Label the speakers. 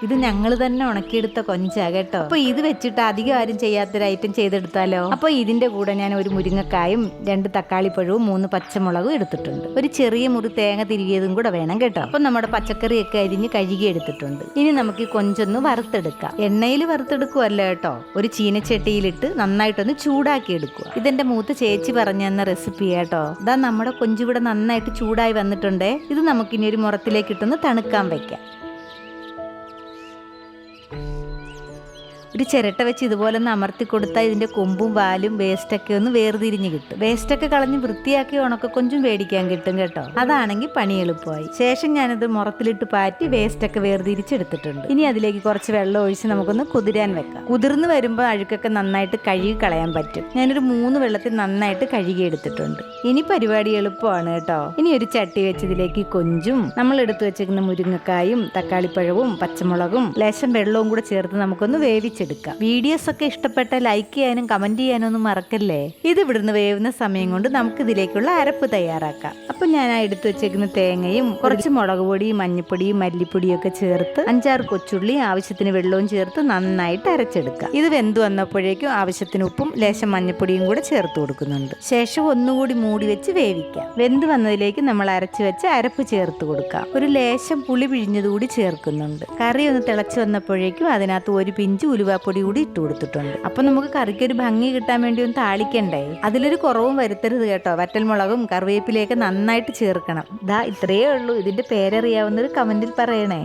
Speaker 1: ഇത് ഞങ്ങൾ തന്നെ ഉണക്കിയെടുത്ത കൊഞ്ചാ കേട്ടോ. അപ്പൊ ഇത് വെച്ചിട്ട് അധികം ആരും ചെയ്യാത്തൊരു ഐറ്റം ചെയ്തെടുത്താലോ. അപ്പൊ ഇതിന്റെ കൂടെ ഞാൻ ഒരു മുരിങ്ങക്കായും 2 തക്കാളിപ്പഴവും 3 പച്ചമുളകും എടുത്തിട്ടുണ്ട്. ഒരു ചെറിയ മുറി തേങ്ങ തിരികിയതും കൂടെ വേണം കേട്ടോ. അപ്പൊ നമ്മുടെ പച്ചക്കറിയൊക്കെ അരിഞ്ഞ് കഴുകി എടുത്തിട്ടുണ്ട്. ഇനി നമുക്ക് ഈ കൊഞ്ചൊന്ന് വറുത്തെടുക്കാം. എണ്ണയിൽ വറുത്തെടുക്കുവല്ല കേട്ടോ, ഒരു ചീനച്ചട്ടിയിലിട്ട് നന്നായിട്ടൊന്ന് ചൂടാക്കി എടുക്കുക. ഇതെന്റെ മൂത്ത ചേച്ചി പറഞ്ഞു തന്ന റെസിപ്പി കേട്ടോ. ഇതാ നമ്മുടെ കൊഞ്ചിവിടെ നന്നായിട്ട് ചൂടായി വന്നിട്ടുണ്ടേ. ഇത് നമുക്കിനി ഒരു മുറത്തിലേക്ക് ഇട്ടൊന്ന് തണുക്കാൻ വെക്കാം. ഒരു ചിരട്ട വെച്ച് ഇതുപോലെ ഒന്ന് അമർത്തി കൊടുത്താൽ ഇതിന്റെ കൊമ്പും വാലും വേസ്റ്റൊക്കെ ഒന്ന് വേർതിരിഞ്ഞ് കിട്ടും. വേസ്റ്റൊക്കെ കളഞ്ഞ് വൃത്തിയാക്കി ഉണക്കൊഞ്ചും മേടിക്കാൻ കിട്ടും കേട്ടോ. അതാണെങ്കിൽ പണി എളുപ്പമായി. ശേഷം ഞാനത് മുറത്തിലിട്ട് പാറ്റി വേസ്റ്റൊക്കെ വേർതിരിച്ചെടുത്തിട്ടുണ്ട്. ഇനി അതിലേക്ക് കുറച്ച് വെള്ളം ഒഴിച്ച് നമുക്കൊന്ന് കുതിരാൻ വെക്കാം. കുതിർന്ന് വരുമ്പോൾ അഴുക്കൊക്കെ നന്നായിട്ട് കഴുകി കളയാൻ പറ്റും. ഞാനൊരു 3 വെള്ളത്തിൽ നന്നായിട്ട് കഴുകി എടുത്തിട്ടുണ്ട്. ഇനി പരിപാടി എളുപ്പമാണ് കേട്ടോ. ഇനി ഒരു ചട്ടി വെച്ച് ഇതിലേക്ക് കൊഞ്ചും നമ്മൾ എടുത്തു വെച്ചിരിക്കുന്ന മുരിങ്ങക്കായും തക്കാളിപ്പഴവും പച്ചമുളകും ലേശം വെള്ളവും കൂടെ ചേർത്ത് നമുക്കൊന്ന് വേവിച്ചെടുക്കാം. വീഡിയോസ് ഒക്കെ ഇഷ്ടപ്പെട്ട ലൈക്ക് ചെയ്യാനും കമന്റ് ചെയ്യാനും ഒന്നും മറക്കല്ലേ. ഇത് ഇവിടുന്ന് വേവുന്ന സമയം കൊണ്ട് നമുക്ക് ഇതിലേക്കുള്ള അരപ്പ് തയ്യാറാക്കാം. അപ്പൊ ഞാൻ എടുത്തു വെച്ചേക്കുന്ന തേങ്ങയും കുറച്ച് മുളക് പൊടിയും മഞ്ഞപ്പൊടിയും മല്ലിപ്പൊടിയും ഒക്കെ ചേർത്ത് 5-6 കൊച്ചുള്ളി ആവശ്യത്തിന് വെള്ളവും ചേർത്ത് നന്നായിട്ട് അരച്ചെടുക്കാം. ഇത് വെന്ത് വന്നപ്പോഴേക്കും ആവശ്യത്തിന് ഉപ്പും ലേശം മഞ്ഞപ്പൊടിയും കൂടെ ചേർത്ത് കൊടുക്കുന്നുണ്ട്. ശേഷം ഒന്നുകൂടി മൂടി വെച്ച് വേവിക്കാം. വെന്ത് വന്നതിലേക്ക് നമ്മൾ അരച്ചു വെച്ച് അരപ്പ് ചേർത്ത് കൊടുക്കാം. ഒരു ലേശം പുളി പിഴിഞ്ഞതുകൂടി ചേർക്കുന്നുണ്ട്. കറി ഒന്ന് തിളച്ചു വന്നപ്പോഴേക്കും അതിനകത്ത് ഒരു പിഞ്ച് ഉലുവാപ്പൊടി കൂടി ഇട്ട് കൊടുത്തിട്ടുണ്ട്. അപ്പൊ നമുക്ക് കറിക്ക് ഒരു ഭംഗി കിട്ടാൻ വേണ്ടി ഒന്ന് താളിക്കണ്ടേ. അതിലൊരു കുറവും വരുത്തരുത് കേട്ടോ. വറ്റൽമുളകും കറിവേപ്പിലയൊക്കെ നന്നായിട്ട് ചേർക്കണം. ദാ ഇത്രയേ ഉള്ളൂ. ഇതിന്റെ പേരറിയാവുന്നൊരു കമന്റിൽ പറയണേ.